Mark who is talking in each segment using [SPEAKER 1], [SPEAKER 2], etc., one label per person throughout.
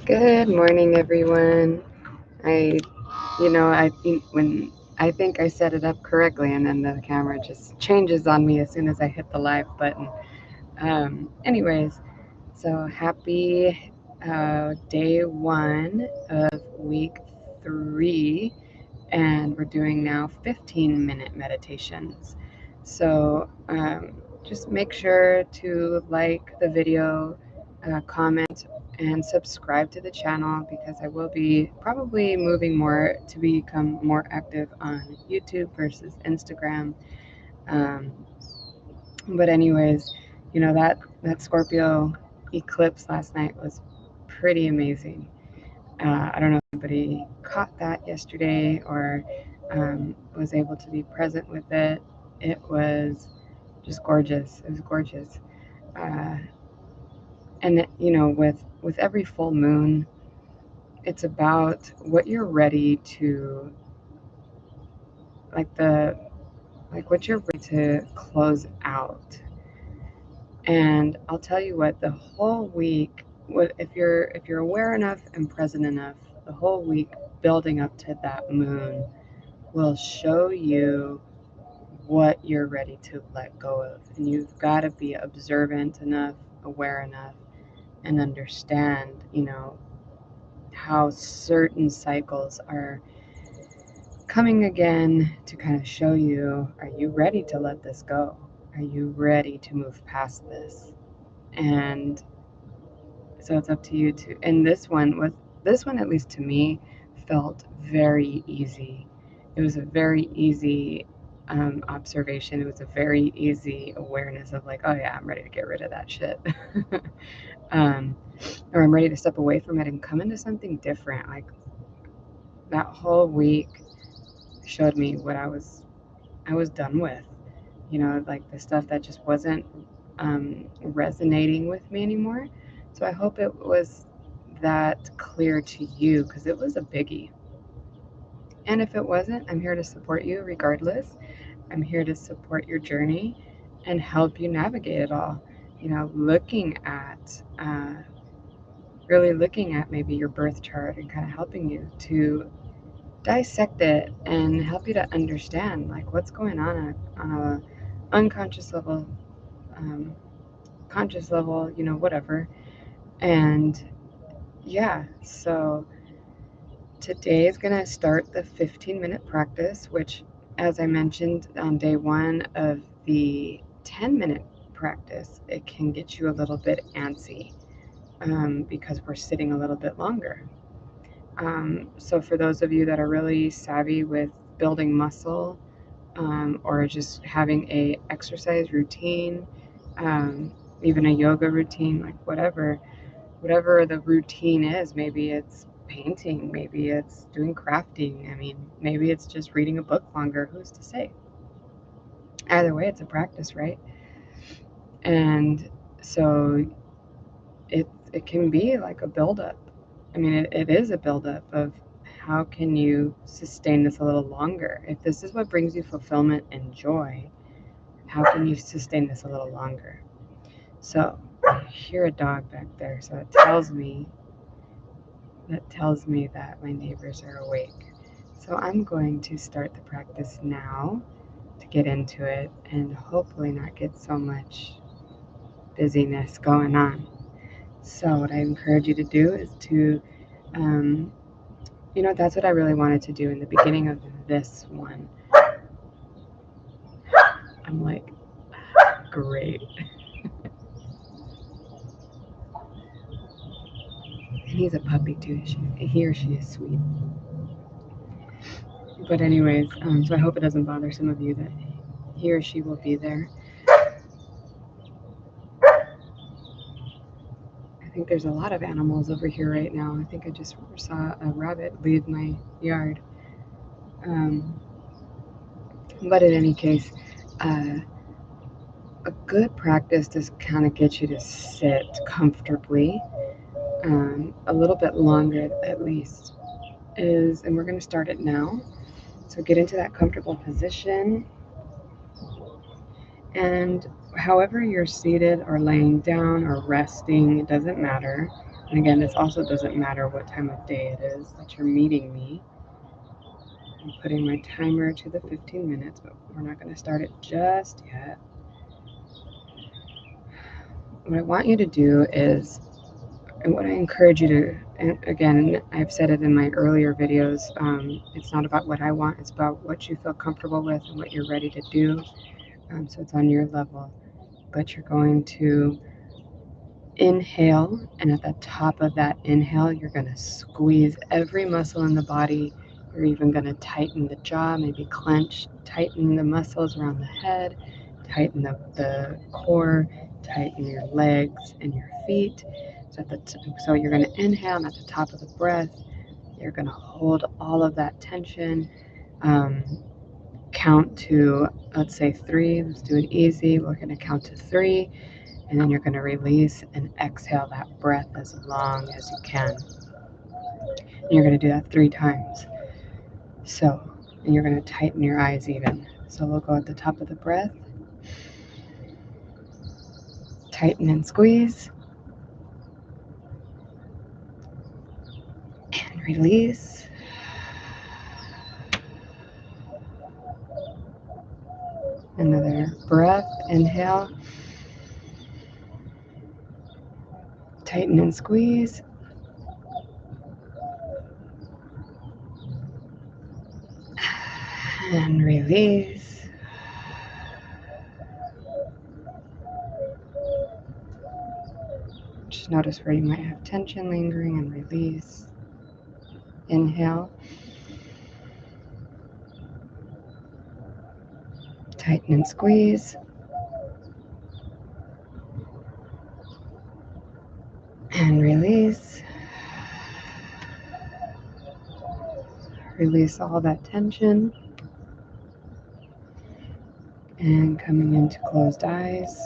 [SPEAKER 1] Good morning, everyone. I, I think I set it up correctly, and then the camera just changes on me as soon as I hit the live button. Anyways, so happy day one of week 3, and we're doing now 15-minute meditations. So just make sure to like the video, comment, and subscribe to the channel because I will be probably moving more to become more active on YouTube versus Instagram. Um, but anyways, that Scorpio eclipse last night was pretty amazing. I don't know if anybody caught that yesterday or was able to be present with it. It was just gorgeous. It was gorgeous. Uh, and with every full moon, it's about what you're ready to like the like what you're ready to close out. And I'll tell you what, the whole week, if you're aware enough and present enough, the whole week building up to that moon will show you what you're ready to let go of. And you've got to be observant enough, aware enough, and understand, how certain cycles are coming again to kind of show you, are you ready to let this go? Are you ready to move past this? And so it's up to you to, and this one, at least to me, felt very easy. It was a very easy observation. It was a very easy awareness of like, oh yeah, I'm ready to get rid of that shit. um, or I'm ready to step away from it and come into something different. Like that whole week showed me what I was done with. Like the stuff that just wasn't resonating with me anymore. So I hope it was that clear to you because it was a biggie. And if it wasn't, I'm here to support you regardless. I'm here to support your journey and help you navigate it all. Really looking at maybe your birth chart and kind of helping you to dissect it and help you to understand like what's going on a unconscious level, um, conscious level, whatever. And yeah, so today is going to start the 15-minute practice, which, as I mentioned on day one of the 10-minute practice, it can get you a little bit antsy because we're sitting a little bit longer. So for those of you that are really savvy with building muscle, or just having a exercise routine, even a yoga routine, like whatever the routine is. Maybe it's painting, maybe it's doing crafting. I mean, maybe it's just reading a book longer. Who's to say? Either way, it's a practice, right? And so it can be like a buildup. I mean, it is a buildup of how can you sustain this a little longer? If this is what brings you fulfillment and joy, how can you sustain this a little longer? So I hear a dog back there, so that tells me that my neighbors are awake. So I'm going to start the practice now to get into it and hopefully not get so much busyness going on. So what I encourage you to do is to, that's what I really wanted to do in the beginning of this one. I'm like, great. And he's a puppy too. He or she is sweet. But anyways, so I hope it doesn't bother some of you that he or she will be there. I think there's a lot of animals over here right now. I think I just saw a rabbit leave my yard. Um, but in any case, uh, a good practice to kind of get you to sit comfortably, a little bit longer at least, and we're going to start it now. So get into that comfortable position. And however you're seated or laying down or resting, it doesn't matter. And again, this also doesn't matter what time of day it is that you're meeting me. I'm putting my timer to the 15 minutes, but we're not going to start it just yet. What I want you to do is, and what I encourage you to, and again, I've said it in my earlier videos, it's not about what I want, it's about what you feel comfortable with and what you're ready to do. So it's on your level, but you're going to inhale, and at the top of that inhale, you're going to squeeze every muscle in the body. You're even going to tighten the jaw, maybe clench, tighten the muscles around the head, tighten the core, tighten your legs and your feet. So you're going to inhale, and at the top of the breath, you're going to hold all of that tension. Count to, let's say 3. Let's do it easy. We're going to count to 3. And then you're going to release and exhale that breath as long as you can. And you're going to do that 3 times. And you're going to tighten your eyes even. So we'll go at the top of the breath. Tighten and squeeze. And release. Another breath. Inhale. Tighten and squeeze. And release. Just notice where you might have tension lingering and release. Inhale. Tighten and squeeze. And release. Release all that tension. And coming into closed eyes.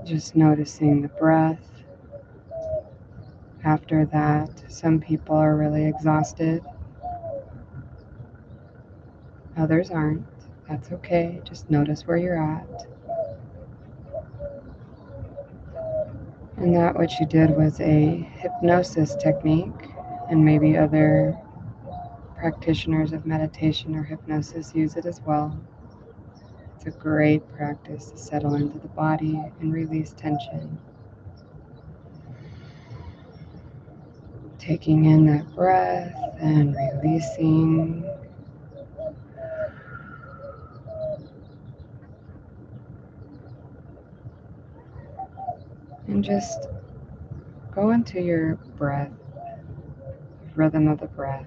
[SPEAKER 1] Just noticing the breath. After that, some people are really exhausted. Others aren't. That's okay. Just notice where you're at. And that what you did was a hypnosis technique, and maybe other practitioners of meditation or hypnosis use it as well. It's a great practice to settle into the body and release tension. Taking in that breath and releasing. And just go into your breath, rhythm of the breath.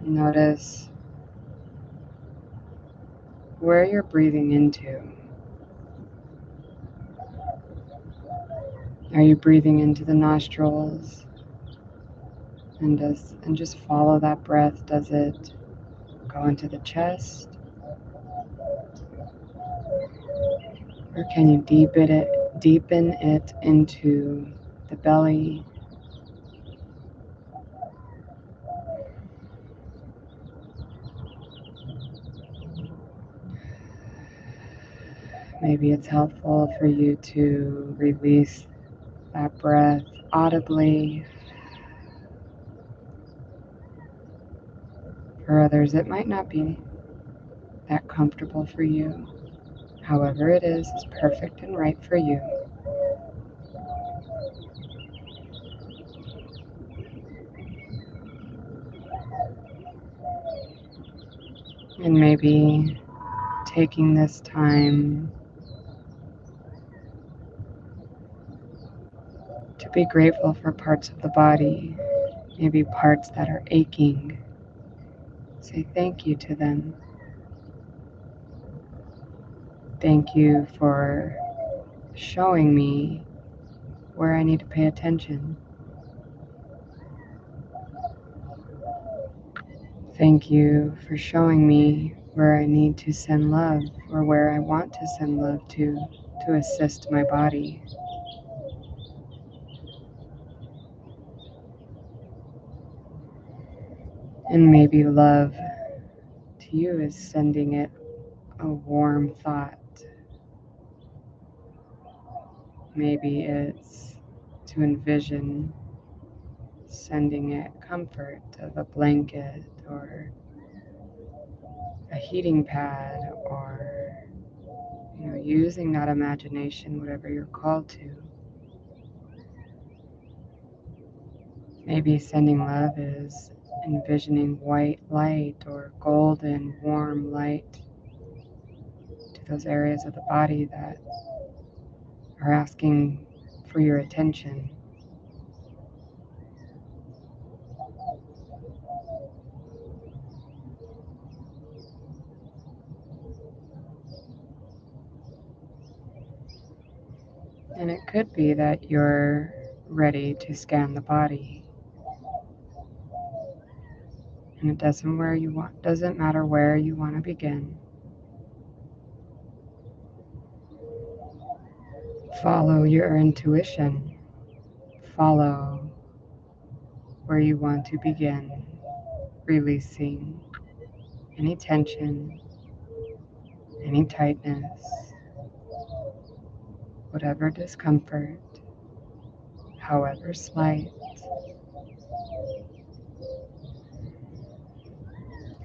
[SPEAKER 1] Notice where you're breathing into. Are you breathing into the nostrils? And just follow that breath. Does it go into the chest? Or can you deepen it into the belly? Maybe it's helpful for you to release that breath audibly. For others, it might not be that comfortable for you. However it is perfect and right for you. And maybe taking this time to be grateful for parts of the body, maybe parts that are aching. Say thank you to them. Thank you for showing me where I need to pay attention. Thank you for showing me where I need to send love, or where I want to send love to to assist my body. And maybe love to you is sending it a warm thought. Maybe it's to envision sending it comfort of a blanket or a heating pad, or using that imagination, whatever you're called to. Maybe sending love is envisioning white light or golden warm light to those areas of the body that are asking for your attention. And it could be that you're ready to scan the body. And it doesn't matter where you want to begin. Follow your intuition. Follow where you want to begin, releasing any tension, any tightness, whatever discomfort, however slight.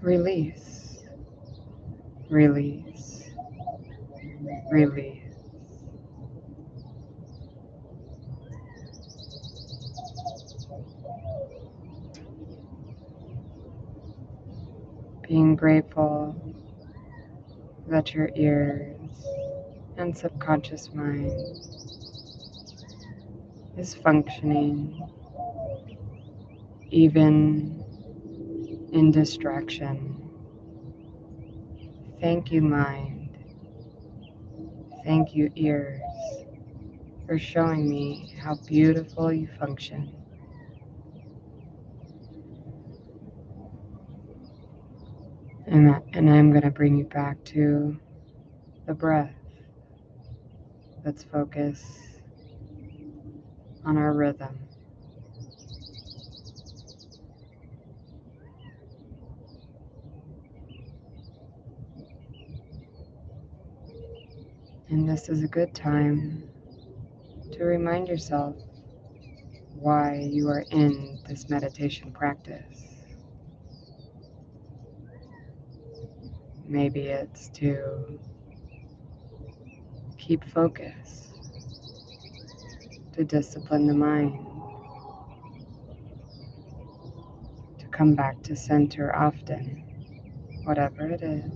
[SPEAKER 1] Release, release, release. Being grateful that your ears and subconscious mind is functioning even in distraction. Thank you, mind. Thank you, ears, for showing me how beautiful you function. And I'm going to bring you back to the breath. Let's focus on our rhythm. And this is a good time to remind yourself why you are in this meditation practice. Maybe it's to keep focus, to discipline the mind, to come back to center often, whatever it is.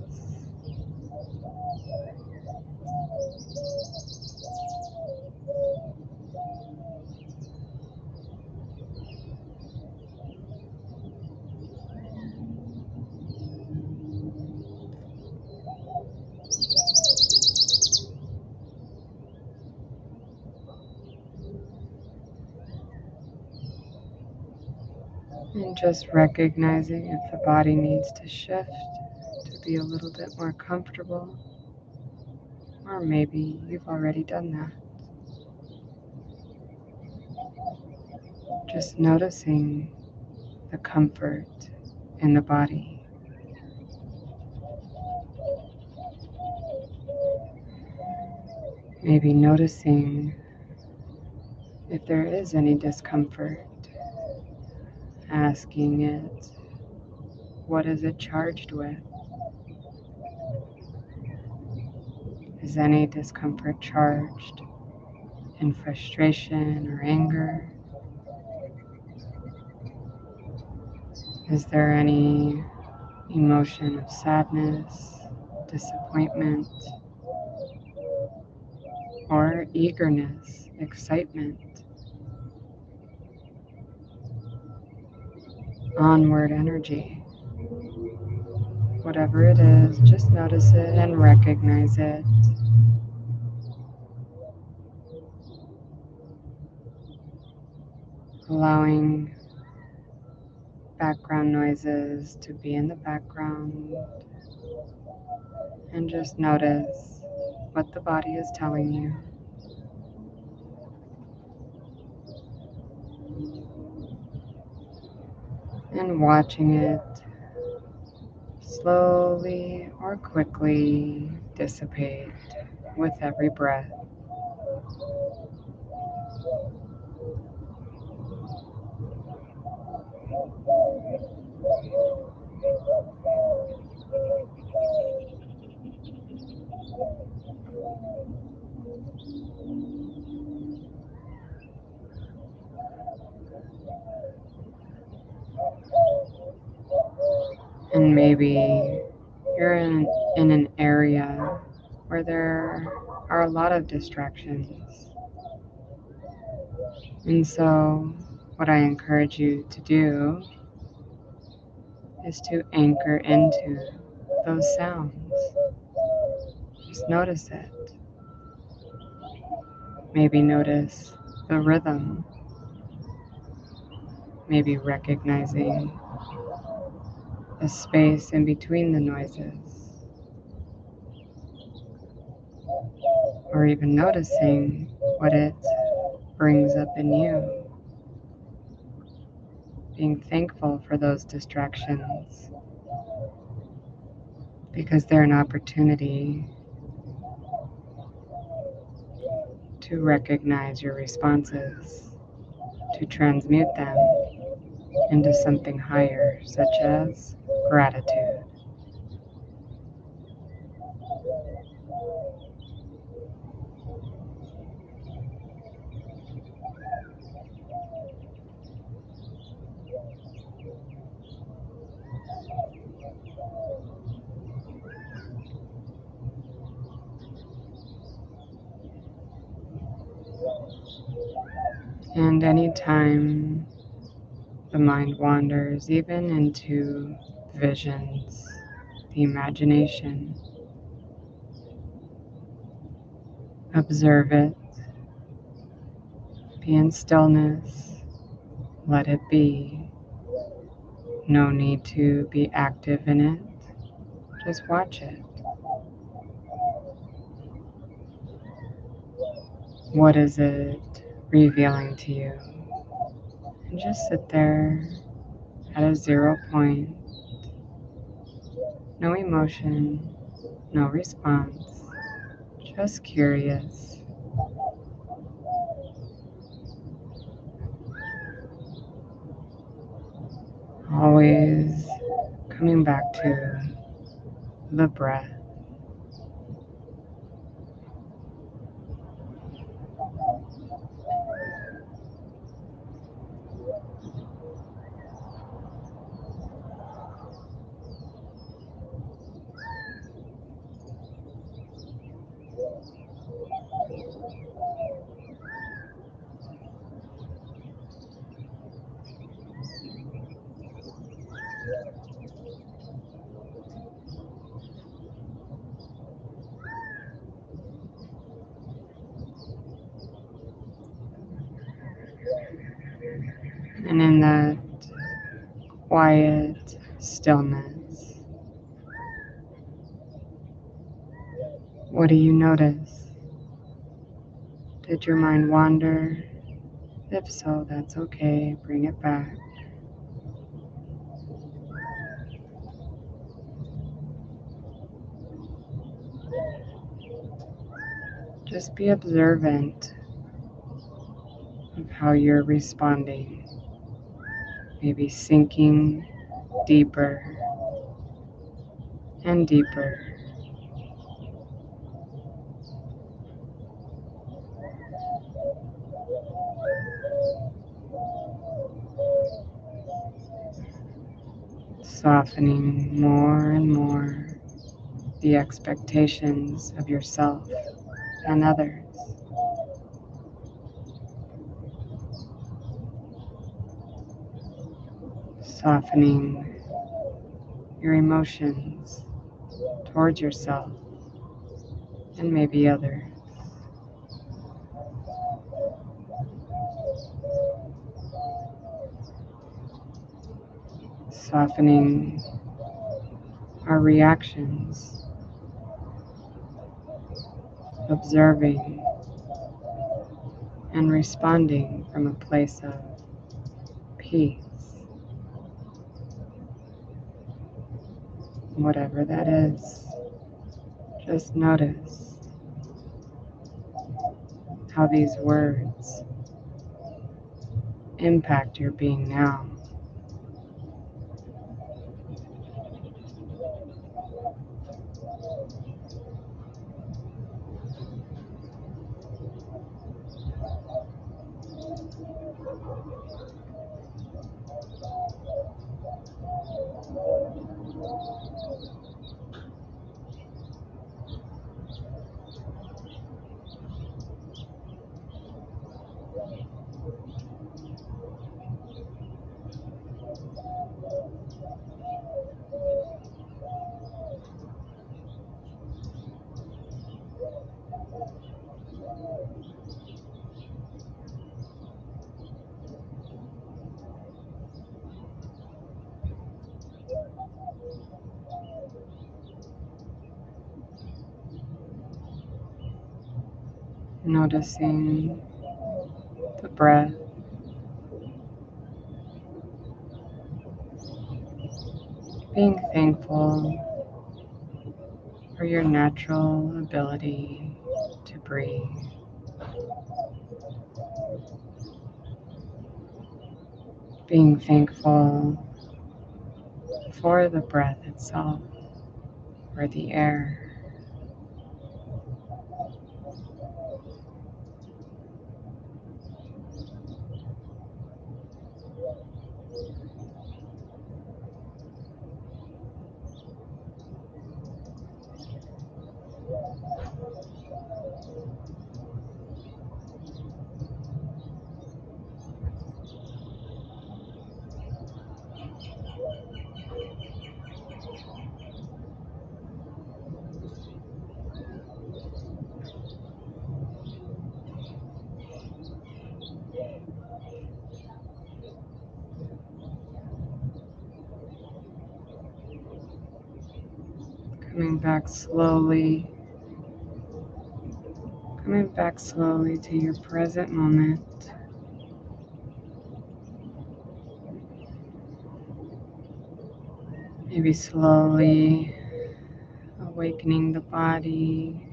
[SPEAKER 1] And just recognizing if the body needs to shift to be a little bit more comfortable, or maybe you've already done that. Just noticing the comfort in the body. Maybe noticing if there is any discomfort, asking it, what is it charged with? Is any discomfort charged in frustration or anger? Is there any emotion of sadness, disappointment, or eagerness, excitement? Onward energy. Whatever it is, just notice it and recognize it. Allowing background noises to be in the background, and just notice what the body is telling you. And watching it slowly or quickly dissipate with every breath. And maybe you're in an area where there are a lot of distractions. And so, what I encourage you to do is to anchor into those sounds. Just notice it. Maybe notice the rhythm. Maybe recognizing the space in between the noises. Or even noticing what it brings up in you. Being thankful for those distractions because they're an opportunity to recognize your responses, to transmute them into something higher, such as gratitude. And anytime the mind wanders, even into visions, the imagination, observe it, be in stillness, let it be. No need to be active in it, just watch it. What is it revealing to you? And just sit there at a 0 point, no emotion, no response, just curious. Always coming back to the breath. And in that quiet stillness, what do you notice? Did your mind wander? If so, that's okay. Bring it back. Just be observant of how you're responding. Maybe sinking deeper and deeper. Softening more and more the expectations of yourself and others. Softening your emotions towards yourself and maybe others. Softening our reactions observing and responding from a place of peace, whatever that is. Just notice how these words impact your being now. Noticing the breath, being thankful for your natural ability to breathe. Being thankful for the breath itself, for the air. Coming back slowly to your present moment. Maybe slowly awakening the body,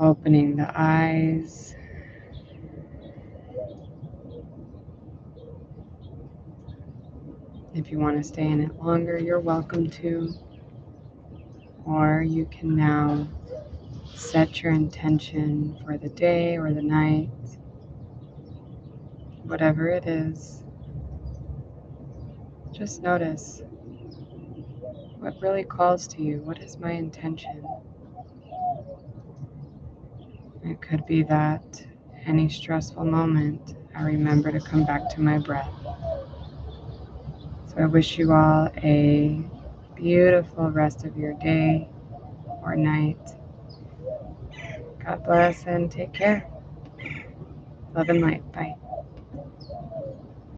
[SPEAKER 1] opening the eyes. If you want to stay in it longer, you're welcome to. Or you can now set your intention for the day or the night, whatever it is. Just notice what really calls to you. What is my intention? It could be that any stressful moment, I remember to come back to my breath. So I wish you all a beautiful rest of your day or night. God bless and take care. Love and light. Bye.